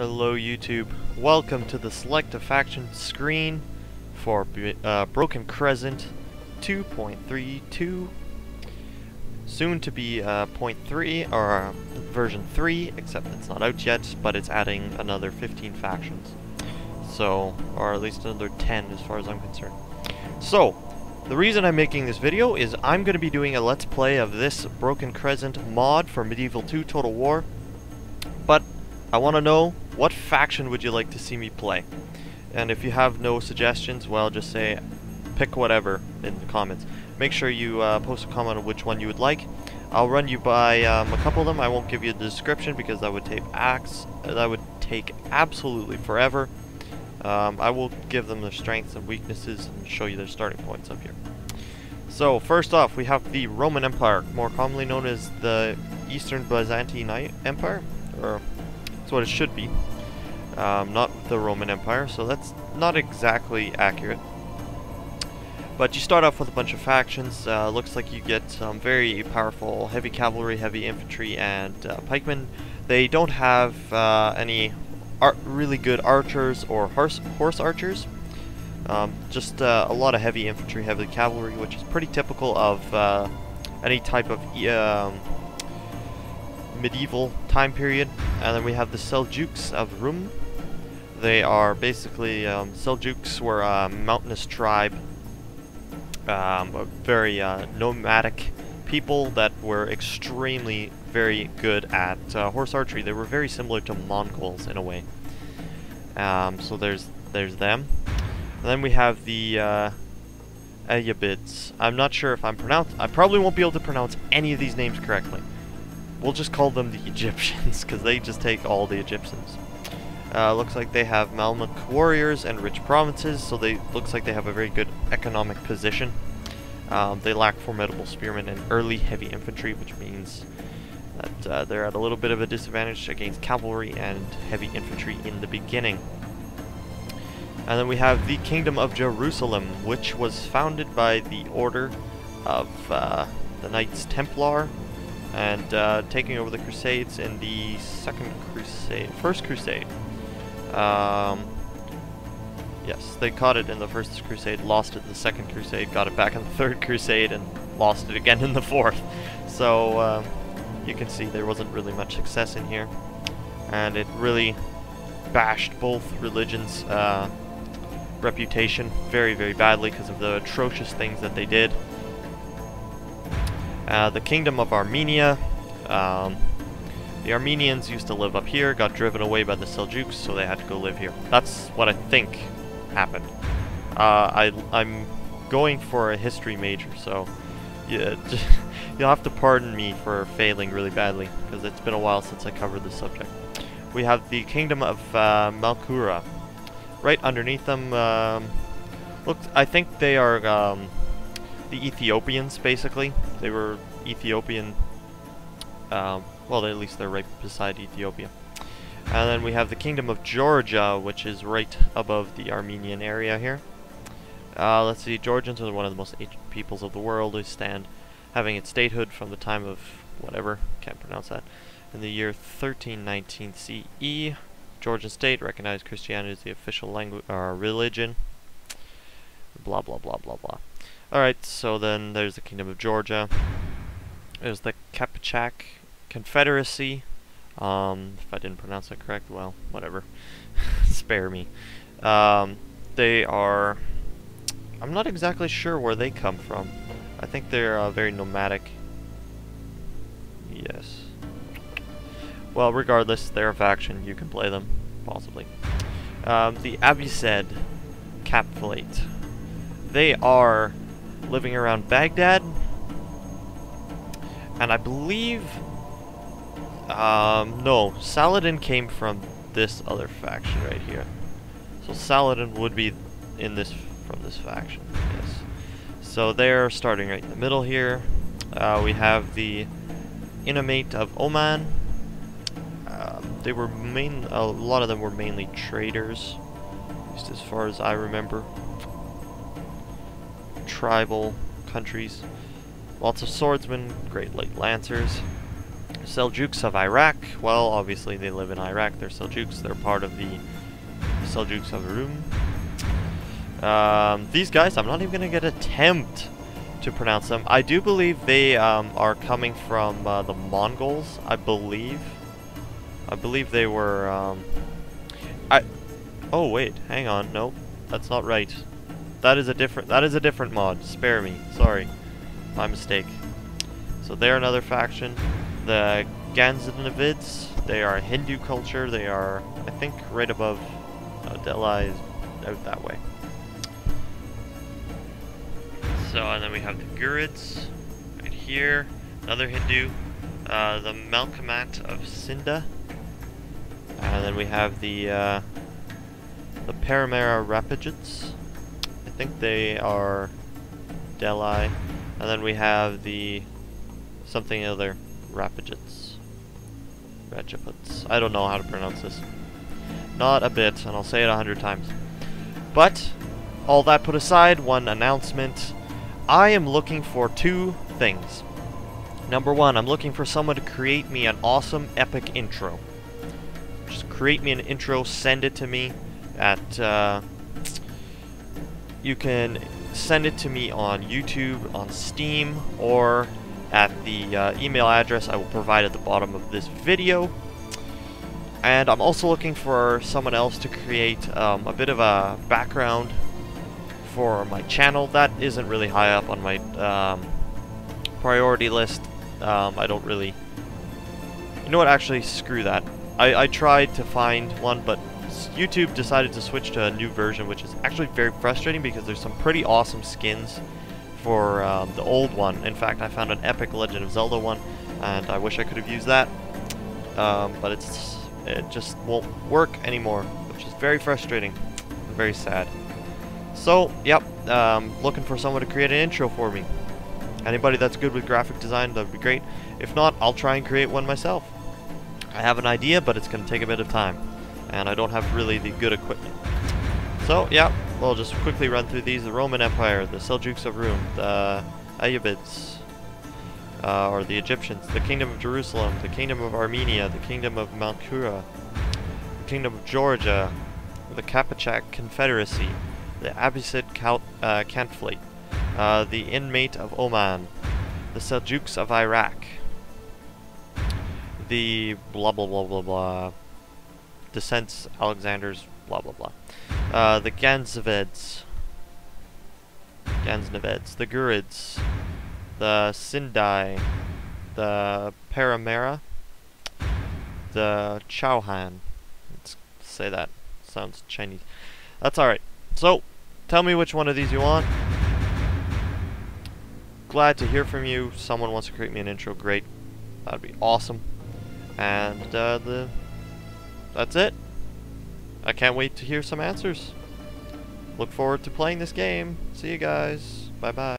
Hello YouTube, welcome to the Select a Faction screen for Broken Crescent 2.32, soon to be 0.3 or version 3, except it's not out yet, but it's adding another 15 factions, so, or at least another 10 as far as I'm concerned. So, the reason I'm making this video is I'm going to be doing a Let's Play of this Broken Crescent mod for Medieval 2 Total War, but I want to know, what faction would you like to see me play? And if you have no suggestions, well, just say, pick whatever in the comments. Make sure you post a comment on which one you would like. I'll run you by a couple of them. I won't give you the description because that would take absolutely forever. I will give them their strengths and weaknesses and show you their starting points up here. So, first off, we have the Roman Empire, more commonly known as the Eastern Byzantine Empire, or that's what it should be, not the Roman Empire, so that's not exactly accurate. But you start off with a bunch of factions. Looks like you get some very powerful heavy cavalry, heavy infantry, and pikemen. They don't have any really good archers or horse archers. Just a lot of heavy infantry, heavy cavalry, which is pretty typical of any type of medieval time period. And then we have the Seljuks of Rum. They are basically, Seljuks were a mountainous tribe, a very nomadic people that were extremely very good at horse archery. They were very similar to Mongols in a way. So there's them. And then we have the Ayubids. I'm not sure if I probably won't be able to pronounce any of these names correctly. We'll just call them the Egyptians, because they just take all the Egyptians. Looks like they have Mameluke warriors and rich provinces, so looks like they have a very good economic position. They lack formidable spearmen and early heavy infantry, which means that they're at a little bit of a disadvantage against cavalry and heavy infantry in the beginning. And then we have the Kingdom of Jerusalem, which was founded by the Order of the Knights Templar, and taking over the Crusades in the First Crusade. Yes, they caught it in the First Crusade, lost it in the Second Crusade, got it back in the Third Crusade, and lost it again in the Fourth. So you can see there wasn't really much success in here, and it really bashed both religions' reputation very, very badly because of the atrocious things that they did. The Kingdom of Armenia. The Armenians used to live up here, got driven away by the Seljuks, so they had to go live here. That's what I think happened. I'm going for a history major, so yeah, you'll have to pardon me for failing really badly, because it's been a while since I covered this subject. We have the Kingdom of Malkura. Right underneath them, look, I think they are the Ethiopians, basically. They were Ethiopian, well, at least they're right beside Ethiopia. And then we have the Kingdom of Georgia, which is right above the Armenian area here. Let's see, Georgians are one of the most ancient peoples of the world. They stand having its statehood from the time of whatever, can't pronounce that, in the year 1319 CE. Georgian state recognized Christianity as the official language or religion. Blah blah blah blah blah. Alright, so then there's the Kingdom of Georgia. There's the Kapchak Confederacy. If I didn't pronounce that correct, well, whatever. Spare me. They are... I'm not exactly sure where they come from. I think they're very nomadic. Yes. Well, regardless, they're a faction. You can play them, possibly. The Abbasid Caliphate. They are living around Baghdad, and I believe, no, Saladin came from this other faction right here. So Saladin would be from this faction, yes. So they're starting right in the middle here. We have the Inamate of Oman. They were a lot of them were mainly traders, at least as far as I remember. Tribal countries. Lots of swordsmen, great light lancers. Seljuks of Iraq. Well, obviously they live in Iraq. They're Seljuks. They're part of the Seljuks of Rum. These guys, I'm not even going to get attempt to pronounce them. I do believe they are coming from the Mongols, I believe. I believe they were... Oh, wait. Hang on. Nope. That's not right. That is a different mod. Spare me. Sorry. My mistake. So they're another faction. The Gaznelids, they are Hindu culture. They are, I think, right above Delhi is out that way. So, and then we have the Gurids right here. Another Hindu. The Malkamat of Sinda. And then we have the Paramara Rapids. I think they are Delhi. And then we have the something other Rapids. Rajaputs. I don't know how to pronounce this. Not a bit, and I'll say it 100 times. But, all that put aside, one announcement. I am looking for two things. Number one, I'm looking for someone to create me an awesome, epic intro. Just create me an intro, send it to me at, you can send it to me on YouTube, on Steam, or at the email address I will provide at the bottom of this video. And I'm also looking for someone else to create a bit of a background for my channel. That isn't really high up on my priority list. I don't really... You know what, actually, screw that. I tried to find one, but YouTube decided to switch to a new version, which is actually very frustrating because there's some pretty awesome skins for the old one. In fact, I found an epic Legend of Zelda one, and I wish I could have used that. But it just won't work anymore, which is very frustrating and very sad. So, yep, looking for someone to create an intro for me. Anybody that's good with graphic design, that would be great. If not, I'll try and create one myself. I have an idea, but it's going to take a bit of time, and I don't have really the good equipment. So, yeah, we'll just quickly run through these. The Roman Empire, the Seljuks of Rum, the Ayyubids, or the Egyptians, the Kingdom of Jerusalem, the Kingdom of Armenia, the Kingdom of Malkura, the Kingdom of Georgia, the Kapachak Confederacy, the Abbasid Caliphate, the Inmate of Oman, the Seljuks of Iraq, the blah blah blah blah blah, Descents, Alexanders, blah blah blah, the Gaznelids, the Gurids, the Sindai, the Paramara, the Chauhan. Let's say that. Sounds Chinese. That's alright. So, tell me which one of these you want. Glad to hear from you. Someone wants to create me an intro. Great. That'd be awesome. And that's it. I can't wait to hear some answers. Look forward to playing this game. See you guys. Bye bye.